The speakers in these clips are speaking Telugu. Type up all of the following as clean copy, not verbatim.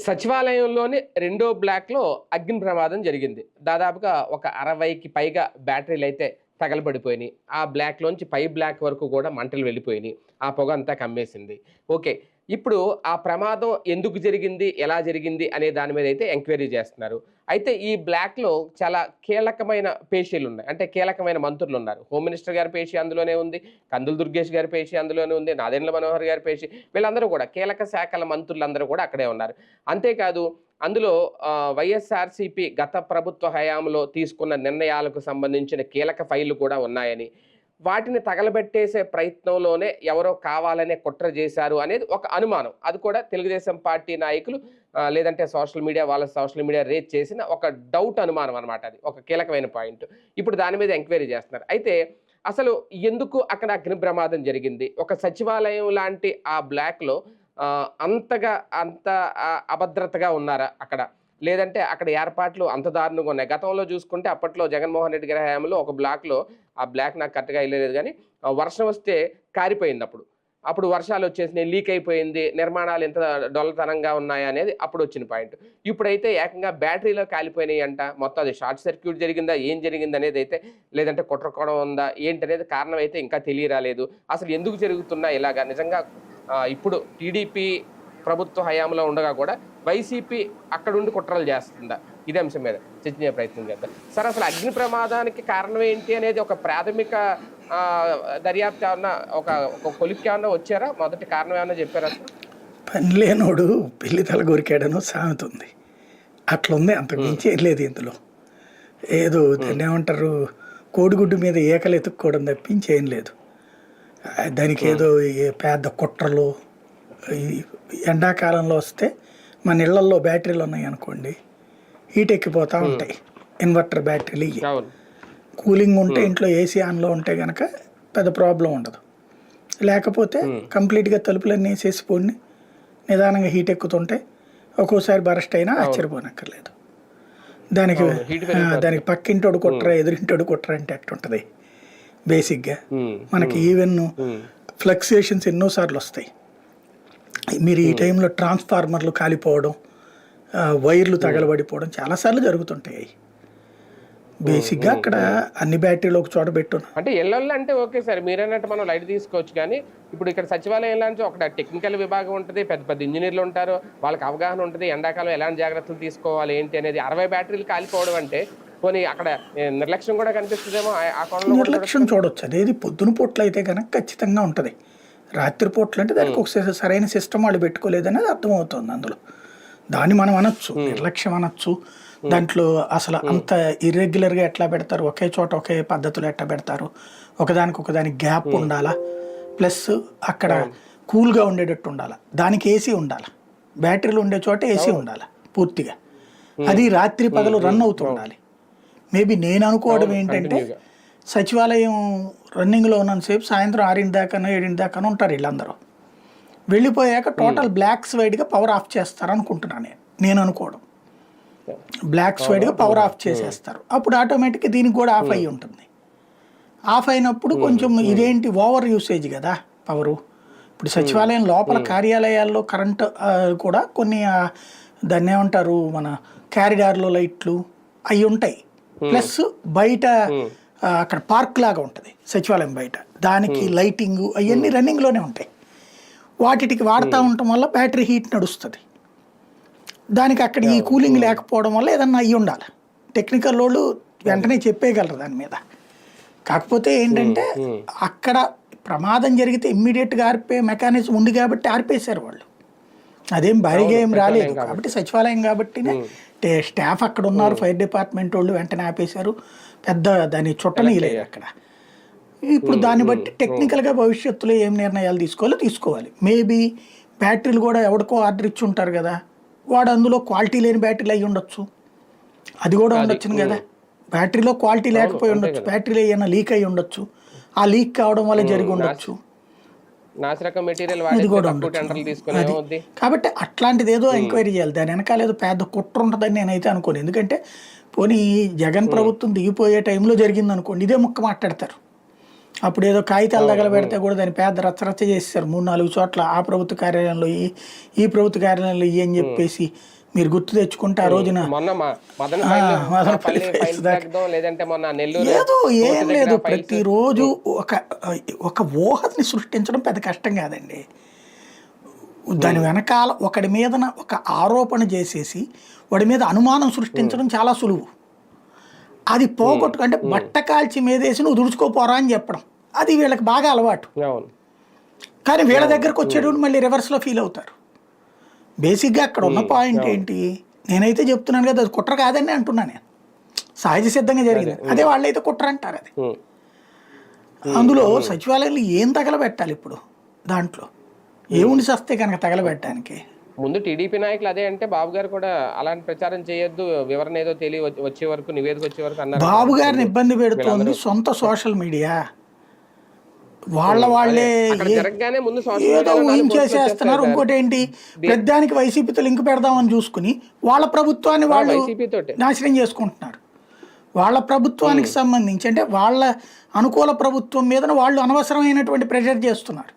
సచివాలయంలోని రెండో బ్లాక్‌లో అగ్ని ప్రమాదం జరిగింది. దాదాపుగా ఒక 60కి పైగా బ్యాటరీలైతే తగలబడిపోయినియి. ఆ బ్లాక్‌లోంచి పై బ్లాక్ వరకు గూడా మంటలు వెళ్ళిపోయినియి. ఆ పొగంతా కమ్మేసింది. ఓకే. ఇప్పుడు ఆ ప్రమాదం ఎందుకు జరిగింది? ఎలా జరిగింది? అనే దాని మీదైతే ఎంక్వైరీ జేస్తున్నారు. అయితే ఈ బ్లాక్‌లో చాలా కీలకమైన పేషీలున్నాయి. అంటే కీలకమైన మంత్రులున్నారు. హోమ్ మినిస్టర్ గారి పేషీ అందులోనే ఉంది. కందులు దుర్గేష్ గారి పేషీ అందులోనే ఉంది. నాదెండ్ల మనోహర్ గారి పేషీ వీళ్ళందరూ గూడా కీలక శాఖల మంత్రులందరూ గూడా అక్కడే ఉన్నారు. అంతేకాదు అందులో వైఎస్ఆర్‌సీపీ గత ప్రభుత్వ హయాంలో తీసుకున్న నిర్ణయాలకు సంబంధించిన కీలక ఫైల్‌లు కూడా ఉన్నాయని, వాటిని తగలబెట్టేసే ప్రయత్నంలోనే ఎవరో కావాలనే కుట్ర చేశారు అనేది ఒక అనుమానం. అది కూడా తెలుగుదేశం పార్టీ నాయకులు లేదంటే సోషల్ మీడియా రేజ్ చేసిన ఒక డౌట్ అనుమానం అన్నమాట అది. ఒక కీలకమైన పాయింట్. ఇప్పుడు దాని మీద ఎంక్వైరీ చేస్తున్నారు. అయితే అసలు ఎందుకు అక్కడ అగ్ని ప్రమాదం జరిగింది? ఒక సచివాలయం లాంటి ఆ బ్లాక్‌లో అంత అభద్రతగా ఉన్నారా అక్కడ? లేదంటే అక్కడ ఏర్పాట్లు అంత దారుణంగా ఉన్నాయి. గతంలో చూసుకుంటే అప్పట్లో జగన్మోహన్ రెడ్డి గారి హయాంలో ఒక బ్లాక్‌లో ఆ బ్లాక్ నాకు కరెక్ట్‌గా ఐడియా గానీ వర్షం వస్తే కారిపోయిందప్పుడు. అప్పుడు వర్షాలొచ్చేసినాయి, లీక్ అయిపోయింది. నిర్మాణాలు ఎంత డొల్లతనంగా ఉన్నాయా అనేది అప్పుడొచ్చిన పాయింట్. ఇప్పుడైతే ఏకంగా బ్యాటరీలో కాలిపోయినాయంట. మొత్తం అది షార్ట్ సర్క్యూట్ జరిగిందా? ఏం జరిగిందనేదైతే లేదంటే కుట్రకోణం ఉందా? ఏంటనేది కారణం అయితే ఇంకా తెలియరాలేదు. అసలు ఎందుకు జరుగుతున్నాయి ఇలాగా? నిజంగా ఇప్పుడు టీడీపీ ప్రభుత్వ హయాంలో ఉండగా కూడా వైసీపీ అక్కడుండి కుట్రలు చేస్తుందా? ఇదే అంశం మీద చర్చించే ప్రయత్నం చేద్దాం. సార్ అసలు అగ్ని ప్రమాదానికి కారణం ఏంటి అనేది ఒక ప్రాథమిక దర్యాప్తు ఏమన్నా ఒక కొలిక్కి ఏమన్నా వచ్చారా? మొదటి కారణం ఏమన్నా చెప్పారా అసలు? పని లేనోడు పెళ్లి తల కొరికాడను సామెత ఉంది. అట్లుంది, అంతకు మించి ఏం లేదు ఇందులో. ఏదో దాన్ని ఏమంటారు, కోడిగుడ్డు మీద ఏకలు ఎత్తుక్కోవడం తప్పించి ఏం లేదు. దానికి ఏదో పెద్ద కుట్రలు. ఎండాకాలంలో వస్తే మన ఇళ్లల్లో బ్యాటరీలు ఉన్నాయి అనుకోండి, హీట్ ఎక్కిపోతూ ఉంటాయి. ఇన్వర్టర్ బ్యాటరీలు ఇవి కూలింగ్ ఉంటే ఇంట్లో ఏసీ ఆన్లో ఉంటే కనుక పెద్ద ప్రాబ్లం ఉండదు. లేకపోతే కంప్లీట్గా తలుపులన్నీ వేసేసిపోయి నిదానంగా హీట్ ఎక్కుతుంటే ఒక్కోసారి బరస్ట్ అయినా ఆశ్చర్యపోనక్కర్లేదు. దానికి పక్కింటోడు కుట్ర ఎదురింటోడు కుట్ర అంటే ఎట్టుంటుంది బేసిక్గా. మనకి ఈవెన్ ఫ్లక్చుయేషన్స్ ఎన్నోసార్లు వస్తాయి. మీరు ఈ టైంలో ట్రాన్స్ఫార్మర్లు కాలిపోవడం, వైర్లు తగలబడిపోవడం చాలాసార్లు జరుగుతుంటాయి. బేసిక్గా అక్కడ అన్ని బ్యాటరీలు ఒక చోట పెట్టున్నాం అంటే ఎల్లొల్లు అంటే ఓకే సార్, మీరన్నట్టు మనం లైట్ తీసుకోవచ్చు. కానీ ఇప్పుడు ఇక్కడ సచివాలయం లాంటి ఒక టెక్నికల్ విభాగం ఉంటుంది, పెద్ద పెద్ద ఇంజనీర్లు ఉంటారు, వాళ్ళకి అవగాహన ఉంటుంది, ఎండాకాలం ఎలాంటి జాగ్రత్తలు తీసుకోవాలి ఏంటి అనేది. 60 బ్యాటరీలు కాలిపోవడం అంటే పోనీ అక్కడ నిర్లక్ష్యం కూడా కనిపిస్తుందేమో. ఆ కోణంలో నిర్లక్ష్యం చూడొచ్చు. అదేది పొద్దున పూట్లు అయితే కనుక ఖచ్చితంగా ఉంటుంది. రాత్రి పూట్లు అంటే దానికి ఒక సరైన సిస్టమ్ వాళ్ళు పెట్టుకోలేదనేది అర్థమవుతుంది అందులో. దాన్ని మనం అనొచ్చు, నిర్లక్ష్యం అనొచ్చు. దాంట్లో అసలు అంత ఇర్రెగ్యులర్గా ఎట్లా పెడతారు, ఒకే చోట ఒకే పద్ధతులు ఎట్లా పెడతారు, ఒకదానికి గ్యాప్ ఉండాలా, ప్లస్ అక్కడ కూల్గా ఉండేటట్టు ఉండాలి, దానికి ఏసీ ఉండాలి, బ్యాటరీలు ఉండే చోట ఏసీ ఉండాలి పూర్తిగా. అది రాత్రి పగలు రన్ అవుతూ ఉండాలి. మేబీ నేను అనుకోవడం ఏంటంటే సచివాలయం రన్నింగ్లో ఉన్నంతసేపు సాయంత్రం 6 దాకానో 7 దాకానో ఉంటారు వీళ్ళందరూ. వెళ్ళిపోయాక టోటల్ బ్లాక్స్ వైడ్గా పవర్ ఆఫ్ చేస్తారు అనుకుంటున్నాను నేను అనుకోవడం. బ్లాక్స్ వైడ్గా పవర్ ఆఫ్ చేసేస్తారు. అప్పుడు ఆటోమేటిక్గా దీనికి కూడా ఆఫ్ అయ్యి ఉంటుంది. ఆఫ్ అయినప్పుడు కొంచెం ఇదేంటి ఓవర్ యూసేజ్ కదా పవరు. ఇప్పుడు సచివాలయం లోపల కార్యాలయాల్లో కరెంట్ కూడా కొన్ని దాన్ని ఏమంటారు, మన క్యారిడార్లో లైట్లు అవి ఉంటాయి. ప్లస్ బయట అక్కడ పార్క్ లాగా ఉంటుంది సచివాలయం బయట, దానికి లైటింగ్ అవన్నీ రన్నింగ్లోనే ఉంటాయి. వాటికి వాడుతూ ఉండటం వల్ల బ్యాటరీ హీట్ నడుస్తుంది. దానికి అక్కడ ఈ కూలింగ్ లేకపోవడం వల్ల ఏదన్నా అయ్యి ఉండాలి. టెక్నికల్ వాళ్ళు వెంటనే చెప్పేయగలరు దాని మీద. కాకపోతే ఏంటంటే అక్కడ ప్రమాదం జరిగితే ఇమ్మీడియట్గా ఆర్పే మెకానిజం ఉంది కాబట్టి ఆర్పేశారు వాళ్ళు. అదేం భారీగా ఏం రాలేదు కాబట్టి సచివాలయం కాబట్టినే స్టాఫ్ అక్కడ ఉన్నారు, ఫైర్ డిపార్ట్మెంట్ వాళ్ళు వెంటనే ఆపేశారు. పెద్ద దాన్ని చుట్టనీయలేదు అక్కడ. ఇప్పుడు దాన్ని బట్టి టెక్నికల్గా భవిష్యత్తులో ఏం నిర్ణయాలు తీసుకోవాలి. మేబీ బ్యాటరీలు కూడా ఎవరికో ఆర్డర్ ఇచ్చి ఉంటారు కదా, వాడు అందులో క్వాలిటీ లేని బ్యాటరీలు అయ్యి ఉండొచ్చు. అది కూడా ఉండొచ్చును కదా. బ్యాటరీలో క్వాలిటీ లేకపోయి ఉండొచ్చు, బ్యాటరీలో ఏమైనా లీక్ అయ్యి ఉండొచ్చు, ఆ లీక్ కావడం వల్ల జరిగి ఉండొచ్చు. కాబట్టి అట్లాంటిది ఏదో ఎంక్వైరీ చేయాలి. దాని వెనకాల ఏదో పెద్ద కుట్ర ఉంటుందని నేనైతే అనుకోను. ఎందుకంటే పోనీ జగన్ ప్రభుత్వం దిగిపోయే టైంలో జరిగింది అనుకోండి, ఇదే ముక్క మాట్లాడతారు. అప్పుడు ఏదో కాగితాలు తగలబెడితే కూడా దాన్ని పెద్ద రచ్చరచ్చ చేసేసారు 3-4 చోట్ల. ఆ ప్రభుత్వ కార్యాలయంలో ఈ ప్రభుత్వ కార్యాలయంలో అని చెప్పేసి మీరు గుర్తు తెచ్చుకుంటే ఆ రోజున మొన్న మదనపల్లి ఫైల్స్ దాకా లేదంటే మొన్న నెల్లూరు లేదు, ఏం లేదు. ప్రతిరోజు ఒక ఊహని సృష్టించడం పెద్ద కష్టం కాదండి. దాని వెనకాల ఒకడి మీద ఒక ఆరోపణ చేసేసి వాడి మీద అనుమానం సృష్టించడం చాలా సులువు. అది పోగొట్టుకుంటే బట్ట కాల్చి మీదేసి నువ్వు దుడుచుకోపోరా అని చెప్పడం, అది వీళ్ళకి బాగా అలవాటు. కానీ వీళ్ళ దగ్గరకు వచ్చేటప్పుడు మళ్ళీ రివర్స్లో ఫీల్ అవుతారు. బేసిక్గా అక్కడ ఉన్న పాయింట్ ఏంటి, నేనైతే చెప్తున్నాను కదా, అది కుట్ర కాదని అంటున్నాను నేను, సహజ సిద్ధంగా జరిగింది. అదే వాళ్ళైతే కుట్ర అంటారు. అది అందులో సచివాలయంలో ఏం తగలబెట్టాలి ఇప్పుడు, దాంట్లో ఏముండి సస్తే కనుక తగలబెట్టడానికి. ముందు టీడీపీ నాయకులు అదే అంటే బాబు గారు కూడా అలాంటి ప్రచారం చేయొద్దు, వివరణ ఏదో వచ్చే వరకు, నివేదిక వచ్చే వరకు అన్నారు. బాబు గారిని ఇబ్బంది పెడుతోంది సొంత సోషల్ మీడియా. వాళ్ళే ఏదో ఊహించేసేస్తున్నారు. ఇంకోటి ఏంటి, పెద్దానికి వైసీపీతో లింక్ పెడదామని చూసుకుని వాళ్ళ ప్రభుత్వాన్ని వాళ్ళు నాశనం చేసుకుంటున్నారు. వాళ్ళ ప్రభుత్వానికి సంబంధించి అంటే వాళ్ళ అనుకూల ప్రభుత్వం మీద వాళ్ళు అనవసరమైనటువంటి ప్రెషర్ చేస్తున్నారు.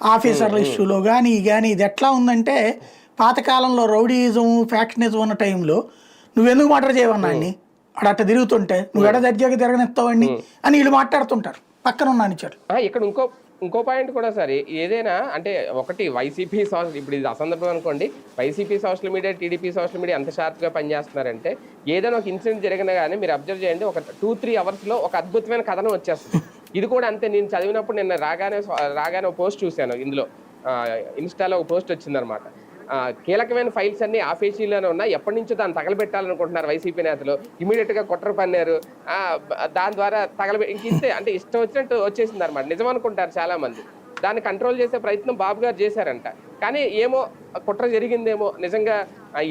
ఆఫీసర్ల ఇష్యూలో కానీ ఇది ఎట్లా ఉందంటే, పాతకాలంలో రౌడీయిజం ఫ్యాక్షనిజం ఉన్న టైంలో నువ్వెందుకు మర్డర్ చేయవన్నాన్ని, అక్కడ అట్ట తిరుగుతుంటే నువ్వు ఎడ దర్జాగా తిరగనిస్తావని అని వీళ్ళు మాట్లాడుతుంటారు పక్కన ఉన్న అనుచరులు. ఇక్కడ ఇంకో పాయింట్ కూడా సార్, ఏదైనా అంటే ఒకటి వైసీపీ ఇప్పుడు ఇది అసందర్భం అనుకోండి, YCP social media TDP social media ఎంత షార్ప్గా పనిచేస్తున్నారంటే, ఏదైనా ఒక ఇన్సిడెంట్ జరిగినా కానీ మీరు అబ్జర్వ్ చేయండి, ఒక 2-3 అవర్స్లో ఒక అద్భుతమైన కథనం వచ్చేస్తుంది. ఇది కూడా అంతే. నేను చదివినప్పుడు నిన్న రాగానే ఒక పోస్ట్ చూశాను, ఇందులో ఇన్స్టాలో ఒక పోస్ట్ వచ్చిందనమాట. కీలకమైన ఫైల్స్ అన్ని ఆఫీసీలోనే ఉన్నాయి, ఎప్పటి నుంచో దాన్ని తగలబెట్టాలనుకుంటున్నారు వైసీపీ నేతలు, ఇమీడియట్గా కుట్ర పన్నారు, దాని ద్వారా ఇంతే అంటే ఇష్టం వచ్చినట్టు వచ్చేసింది అనమాట. నిజం అనుకుంటారు చాలా మంది. దాన్ని కంట్రోల్ చేసే ప్రయత్నం బాబు గారు చేశారంట. కానీ ఏమో కుట్ర జరిగిందేమో, నిజంగా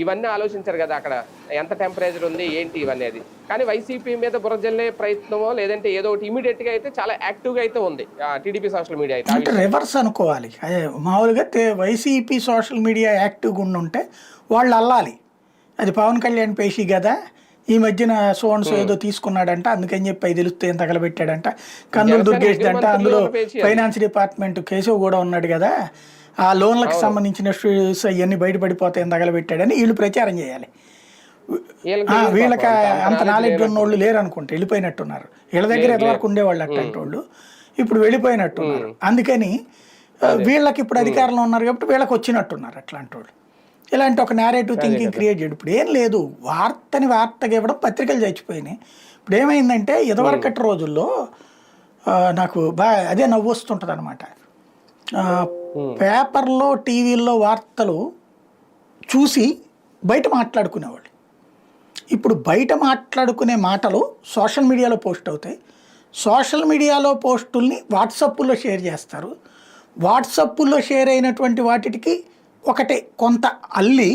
ఇవన్నీ ఆలోచించారు కదా, అక్కడ ఎంత టెంపరేచర్ ఉంది ఏంటి ఇవన్నీ. అది కానీ వైసీపీ మీద బురజల్లే ప్రయత్నమో లేదంటే ఏదో ఒకటి ఇమీడియట్గా అయితే చాలా యాక్టివ్గా అయితే ఉంది టీడీపీ సోషల్ మీడియా అయితే. అంటే రివర్స్ అనుకోవాలి. మామూలుగా వైసీపీ సోషల్ మీడియా యాక్టివ్గా ఉండుంటే వాళ్ళు అల్లాలి, అది పవన్ కళ్యాణ్ పేషీ కదా, ఈ మధ్యన సోన్స్ ఏదో తీసుకున్నాడంట, అందుకని చెప్పి అది తెలిస్తే ఏం తగలబెట్టాడంట, కందులు దుర్గేష్ అంట, అందులో ఫైనాన్స్ డిపార్ట్మెంట్ కేశవ్ కూడా ఉన్నాడు కదా, ఆ లోన్లకు సంబంధించిన ఇష్యూస్ అవన్నీ బయటపడిపోతాయని తగలబెట్టాడని వీళ్ళు ప్రచారం చేయాలి. వీళ్ళకి అంత నాలెడ్జ్ ఉన్న వాళ్ళు లేరు అనుకుంటే వెళ్ళిపోయినట్టున్నారు. వీళ్ళ దగ్గర ఎంతవరకు ఉండేవాళ్ళు అట్లాంటి వాళ్ళు, ఇప్పుడు వెళ్ళిపోయినట్టున్నారు. అందుకని వీళ్ళకి ఇప్పుడు అధికారంలో ఉన్నారు కాబట్టి వీళ్ళకి వచ్చినట్టున్నారు అట్లాంటి వాళ్ళు. ఇలాంటి ఒక నేరేటివ్ థింకింగ్ క్రియేట్ చేయడం. ఇప్పుడు ఏం లేదు, వార్తగా ఇవ్వడం, పత్రికలు చచ్చిపోయినాయి. ఇప్పుడు ఏమైందంటే, ఇదివరకటి రోజుల్లో నాకు అదే నవ్వు వస్తుంటుంది అనమాట. పేపర్లో టీవీల్లో వార్తలు చూసి బయట మాట్లాడుకునేవాళ్ళు. ఇప్పుడు బయట మాట్లాడుకునే మాటలు సోషల్ మీడియాలో పోస్ట్ అవుతాయి. సోషల్ మీడియాలో పోస్టుల్ని వాట్సాప్లో షేర్ చేస్తారు. వాట్సాప్లో షేర్ అయినటువంటి వాటికి ఒకటే కొంత అల్లి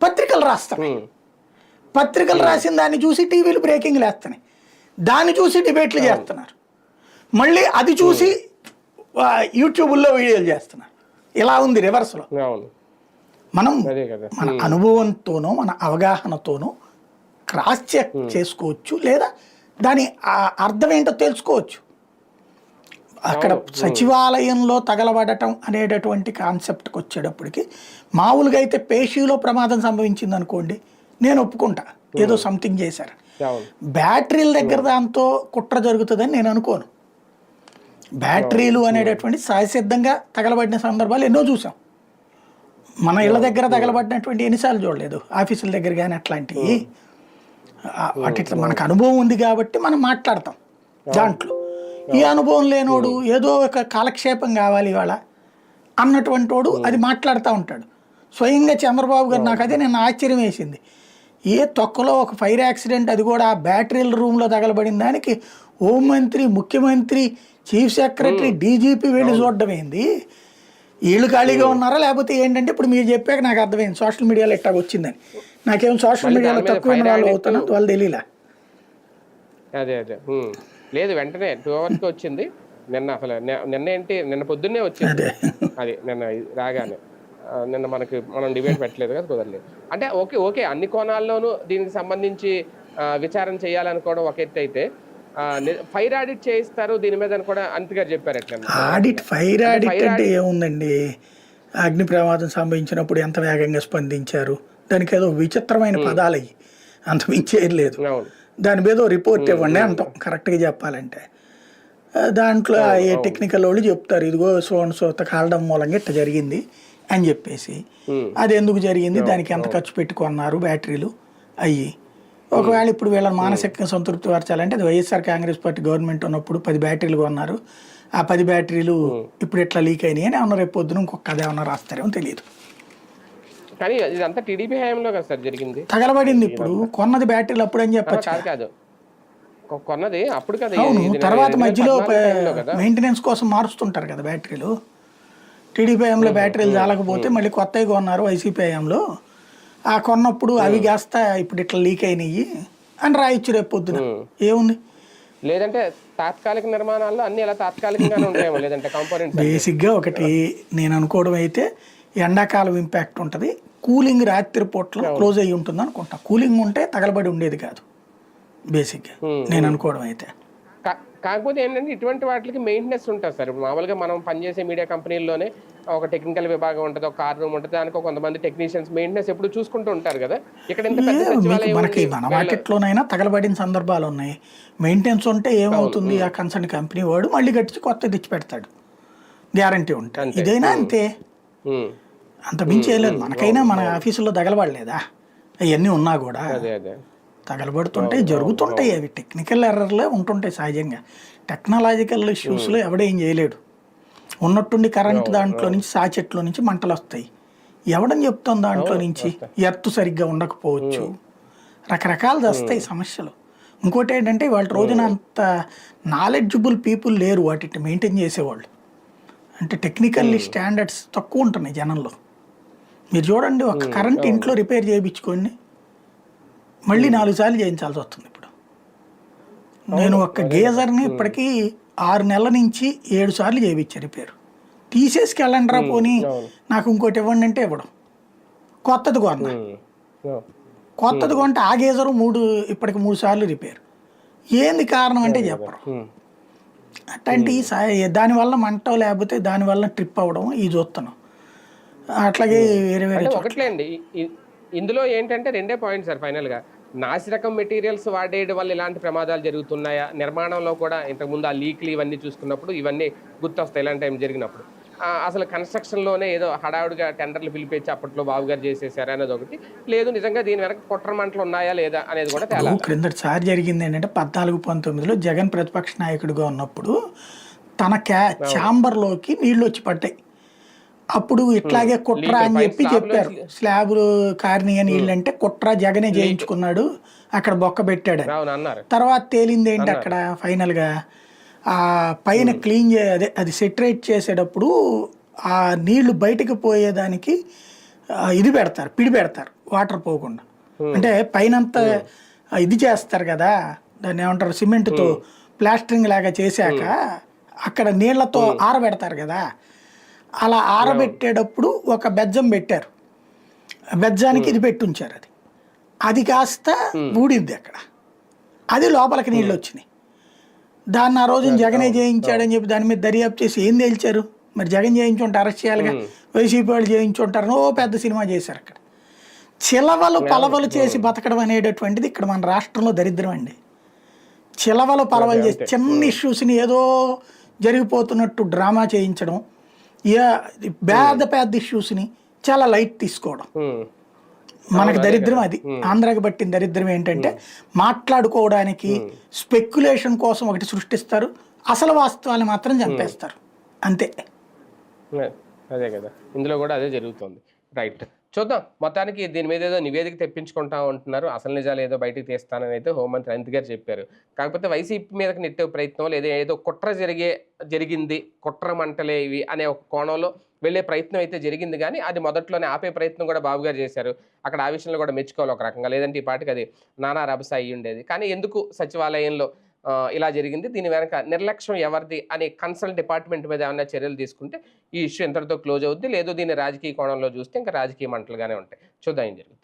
పత్రికలు రాస్తాయి. పత్రికలు రాసిన దాన్ని చూసి టీవీలు బ్రేకింగ్లు వేస్తున్నాయి, దాన్ని చూసి డిబేట్లు చేస్తున్నారు, మళ్ళీ అది చూసి యూట్యూబ్లో వీడియోలు చేస్తున్నారు. ఇలా ఉంది రివర్స్లో. మనం మన అనుభవంతోనో మన అవగాహనతోనో క్రాస్ చెక్ చేసుకోవచ్చు, లేదా దాని అర్థం ఏంటో తెలుసుకోవచ్చు. అక్కడ సచివాలయంలో తగలబడటం అనేటటువంటి కాన్సెప్ట్కి వచ్చేటప్పటికి, మామూలుగా అయితే పేషీలో ప్రమాదం సంభవించింది అనుకోండి, నేను ఒప్పుకుంటా, ఏదో సంథింగ్ చేశారు. బ్యాటరీల దగ్గర దాంతో కుట్ర జరుగుతుందని నేను అనుకోను. బ్యాటరీలు అనేటటువంటి సహసిద్ధంగా తగలబడిన సందర్భాలు ఎన్నో చూసాం. మన ఇళ్ళ దగ్గర తగలబడినటువంటి ఎన్నిసార్లు చూడలేదు, ఆఫీసుల దగ్గర కానీ అట్లాంటివి. వాటి మనకు అనుభవం ఉంది కాబట్టి మనం మాట్లాడతాం దాంట్లో. ఈ అనుభవం లేనోడు ఏదో ఒక కాలక్షేపం కావాలి ఇవాళ అన్నటువంటి వాడు అది మాట్లాడుతూ ఉంటాడు. స్వయంగా చంద్రబాబు గారు, నాకు అదే నేను ఆశ్చర్యం వేసింది, ఏ తొక్కలో ఒక ఫైర్ యాక్సిడెంట్, అది కూడా బ్యాటరీల రూమ్లో తగలబడిన దానికి హోంమంత్రి, ముఖ్యమంత్రి, చీఫ్ సెక్రటరీ, డీజీపీ వెళ్ళి చూడడం ఏంది? వీళ్ళు ఖాళీగా ఉన్నారా లేకపోతే ఏంటంటే, ఇప్పుడు మీరు చెప్పాక నాకు అర్థమైంది సోషల్ మీడియాలో ఎట్టాగా వచ్చిందని. నాకేం సోషల్ మీడియాలో తక్కువ వాళ్ళు అవుతున్నట్టు వాళ్ళు తెలియలే. అదే లేదు, వెంటనే 2 అవర్స్కి వచ్చింది. నిన్న పొద్దున్నే వచ్చింది అది, నిన్న రాగానే. నిన్న మనం డిబేట్ పెట్టలేదు కదా, కుదరలేదు. అంటే ఓకే అన్ని కోణాల్లోనూ దీనికి సంబంధించి విచారణ చేయాలనుకోవడం ఒక ఎత్తు అయితే, ఫైర్ ఆడిట్ చేయిస్తారు దీని మీద అని కూడా అనిత్ గారు చెప్పారు. ఎట్లా ఫైర్ అంటే ఆడిట్ ఫైర్ అంటే ఆడిట్ ఏముందండి, అగ్ని ప్రమాదం సంభవించినప్పుడు ఎంత వేగంగా స్పందించారు, దానికి ఏదో విచిత్రమైన పదాలు అయ్యి అంత మించి ఏం లేదు. అవును దాని మీద రిపోర్ట్ ఇవ్వండి అంటాం కరెక్ట్గా చెప్పాలంటే. దాంట్లో అవును ఏ అవును టెక్నికల్ వాళ్ళు చెప్తారు, ఇదిగో సోత కాలడం మూలంగా ఇట్ట జరిగింది అని చెప్పేసి. అది ఎందుకు జరిగింది, అవును దానికి ఎంత అవును ఖర్చు పెట్టుకున్నారు బ్యాటరీలు అయ్యి. ఒకవేళ ఇప్పుడు వీళ్ళని మానసికంగా సంతృప్తి పరచాలంటే అది వైఎస్ఆర్ కాంగ్రెస్ పార్టీ గవర్నమెంట్ ఉన్నప్పుడు 10 బ్యాటరీలు కొన్నారు, ఆ 10 బ్యాటరీలు ఇప్పుడు ఎట్లా లీక్ అయినాయి అని ఏమన్నా రేపు పొద్దున ఇంకొక కథ ఏమన్నా రాస్తారేమో తెలియదు. కానీ ఇదంతా టీడీపీ హయాంలో కదా సార్ జరిగింది తగలబడింది ఇప్పుడు, ఇదంతా. కొన్నది బ్యాటరీలు అప్పుడు అని చెప్పచ్చు. కాదు కాదు కొన్నది అప్పుడు కదా, అవును, తర్వాత మధ్యలో 2014 టైంలో కదా. మెయింటెనెన్స్ కోసం మారుస్తుంటారు కదా బ్యాటరీలు. టీడీపీ హయాంలో బ్యాటరీలు చాలకపోతే మళ్ళీ కొత్తవి కొన్నారు వైసీపీ హయాంలో. ఆ కొన్నప్పుడు అవి కాస్త ఇప్పుడు ఇట్లా లీక్ అయినాయి అని రాయొచ్చు రేపు పొద్దున. ఏముంది, లేదంటే తాత్కాలిక నిర్మాణాల్లో అన్ని ఎలా తాత్కాలికంగానే ఉంటాయేమో, లేదంటే కాంపోనెంట్స్ బేసిక్గా ఒకటి నేను అనుకోవడం అయితే ఎండాకాలం ఇంపాక్ట్ ఉంటుంది, కూలింగ్ రాత్రి పూటలో క్లోజ్ అయ్యి ఉంటుంది అనుకుంటా. కూలింగ్ ఉంటే తగలబడి ఉండేది కాదు బేసిక్గా నేను అనుకోవడం అయితే. కాకపోతే ఏంటంటే ఇటువంటి వాటికి మెయింటెనెన్స్ ఉంటుంది సార్. ఇప్పుడు మామూలుగా మనం పనిచేసే మీడియా కంపెనీల్లోనే ఒక టెక్నికల్ విభాగం ఉంటుంది, ఒక కార్ రూమ్ ఉంటుంది, దానికి కొంతమంది టెక్నీషియన్స్ మెయింటెనెన్స్ ఎప్పుడు చూసుకుంటూ ఉంటారు కదా. ఇక్కడ ఇంత పెద్ద సచివాలయం మనకి ఉంది. మన మార్కెట్లోనైనా తగలబడిన సందర్భాలు ఉన్నాయి. మెయింటెనెన్స్ ఉంటే ఏమవుతుంది, ఆ కన్సర్న్ కంపెనీ వాడు మళ్ళీ కట్టించి కొత్తది తెచ్చి పెడతాడు, గ్యారంటీ ఉంటుంది. ఇదైనా అంతే, అంత మించి వేయలేదు. మనకైనా మన ఆఫీసులో తగలబడలేదా, అవన్నీ ఉన్నా కూడా అదే అదే తగలబడుతుంటాయి, జరుగుతుంటాయి. అవి టెక్నికల్ ఎర్రర్లే ఉంటుంటాయి సహజంగా. టెక్నాలజికల్ ఇష్యూస్లో ఎవడేం చేయలేడు. ఉన్నట్టుండి కరెంట్ దాంట్లో నుంచి సాచెట్లో నుంచి మంటలు వస్తాయి, ఎవడని చెప్తాం దాంట్లో నుంచి. ఎర్త్ సరిగ్గా ఉండకపోవచ్చు, రకరకాలు వస్తాయి సమస్యలు. ఇంకోటి ఏంటంటే వాళ్ళ రోజున అంత నాలెడ్జబుల్ పీపుల్ లేరు వాటిని మెయింటైన్ చేసేవాళ్ళు. అంటే టెక్నికల్ స్టాండర్డ్స్ తక్కువ ఉంటున్నాయి జనంలో. మీరు చూడండి, ఒక కరెంట్ ఇంట్లో రిపేర్ చేయించుకోండి, మళ్ళీ 4 సార్లు చేయించాల్సి వస్తుంది. ఇప్పుడు నేను ఒక గేజర్ని ఇప్పటికీ 6 నెలల నుంచి 7 సార్లు చేయించా రిపేరు. తీసేసుకు వెళ్ళండిరా పోనీ, నాకు ఇంకోటి ఇవ్వండి అంటే ఇవ్వడం. కొత్తది కొన్నా, కొత్తది కొంటే ఆ గేజరు ఇప్పటికి 3 సార్లు రిపేర్. ఏంది కారణం అంటే చెప్పరు. అట్లాంటి దానివల్ల మంట లేకపోతే దానివల్ల ట్రిప్ అవ్వడం ఈ చూస్తున్నాం. అట్లాగే వేరే వేరే ఒకట్లే అండి. ఇందులో ఏంటంటే 2 పాయింట్స్ సార్ ఫైనల్ గా. నాసిరకం మెటీరియల్స్ వాడేయడం వల్ల ఇలాంటి ప్రమాదాలు జరుగుతున్నాయా, నిర్మాణంలో కూడా ఇంతకుముందు ఆ లీక్లు ఇవన్నీ చూసుకున్నప్పుడు ఇవన్నీ గుర్తొస్తాయి ఇలాంటి టైం జరిగినప్పుడు. అసలు కన్స్ట్రక్షన్లోనే ఏదో హడావుడిగా టెండర్లు పిలిపించి అప్పట్లో బాబు గారు చేసేసారు అనేది ఒకటి, లేదు నిజంగా దీని వెనక కుట్ర మంటలు ఉన్నాయా లేదా అనేది కూడా తేలాలి. క్రిందటిసారి జరిగింది ఏంటంటే 14-19లో జగన్ ప్రతిపక్ష నాయకుడిగా ఉన్నప్పుడు తన ఛాంబర్లోకి నీళ్లు వచ్చి పడ్డాయి. అప్పుడు ఇట్లాగే కుట్ర అని చెప్పి చెప్పారు, స్లాబ్ కారణీయ నీళ్ళు అంటే కుట్ర జగనే చేయించుకున్నాడు, అక్కడ బొక్క పెట్టాడు అన్నారు. తర్వాత తేలింది ఏంటి అక్కడ ఫైనల్గా ఆ పైన క్లీన్ అదే అది సెటరేట్ చేసేటప్పుడు ఆ నీళ్లు బయటకు పోయేదానికి ఇది పెడతారు, పిడి పెడతారు వాటర్ పోకుండా. అంటే పైనంతా ఇది చేస్తారు కదా, దాన్ని ఏమంటారు, సిమెంట్తో ప్లాస్టరింగ్ లాగా చేశాక అక్కడ నీళ్లతో ఆరబెడతారు కదా, అలా ఆరబెట్టేటప్పుడు ఒక బెజ్జం పెట్టారు, బెజ్జానికి ఇది పెట్టి ఉంచారు. అది కాస్త ఊడింది అక్కడ, అది లోపలికి నీళ్ళు వచ్చినాయి. దాన్ని ఆ రోజున జగనే చేయించాడని చెప్పి దాని మీద దర్యాప్తు చేసి ఏం తేల్చారు, మరి జగన్ చేయించుంటే అరెస్ట్ చేయాలిగా, వైసీపీ వాళ్ళు చేయించుంటారు, ఓ పెద్ద సినిమా చేశారు. అక్కడ చిలవలు పలవలు చేసి బతకడం అనేటటువంటిది ఇక్కడ మన రాష్ట్రంలో దరిద్రం అండి. చిలవలు పలవలు చేసి చిన్న ఇష్యూస్ని ఏదో జరిగిపోతున్నట్టు డ్రామా చేయించడం, పెద్ద ఇష్యూస్ని చాలా లైట్ తీసుకోవడం మనకు దరిద్రం. అది ఆంధ్రాకి పట్టిన దరిద్రం ఏంటంటే మాట్లాడుకోవడానికి స్పెక్యులేషన్ కోసం ఒకటి సృష్టిస్తారు, అసలు వాస్తవాన్ని మాత్రం చంపేస్తారు అంతే. అదే కదా, ఇందులో కూడా అదే జరుగుతుంది. రైట్, చూద్దాం. మొత్తానికి దీని మీద ఏదో నివేదిక తెప్పించుకుంటా ఉంటున్నారు, అసలు నిజాలు ఏదో బయటకు తీస్తానని అయితే హోంమంత్రి అనిత్ గారు చెప్పారు. కాకపోతే వైసీపీ మీదకి నెట్టే ప్రయత్నం, లేదా ఏదో కుట్ర జరిగింది, కుట్ర మంటలే ఇవి అనే ఒక కోణంలో వెళ్ళే ప్రయత్నం అయితే జరిగింది. కానీ అది మొదట్లోనే ఆపే ప్రయత్నం కూడా బాబు గారు చేశారు. అక్కడ ఆ విషయంలో కూడా మెచ్చుకోవాలి ఒక రకంగా, లేదంటే ఈ పాటికి అది నానా రభస అయ్యి ఉండేది. కానీ ఎందుకు సచివాలయంలో ఇలా జరిగింది, దీని వెనక నిర్లక్ష్యం ఎవరిది అనే కన్సల్ట్ డిపార్ట్మెంట్ మీద ఏమైనా చర్యలు తీసుకుంటే ఈ ఇష్యూ ఎంతటితో క్లోజ్ అవుద్ది, లేదు దీన్ని రాజకీయ కోణంలో చూస్తే ఇంకా రాజకీయ మంటలుగానే ఉంటాయి. చూద్దాం ఏం జరుగుతుంది.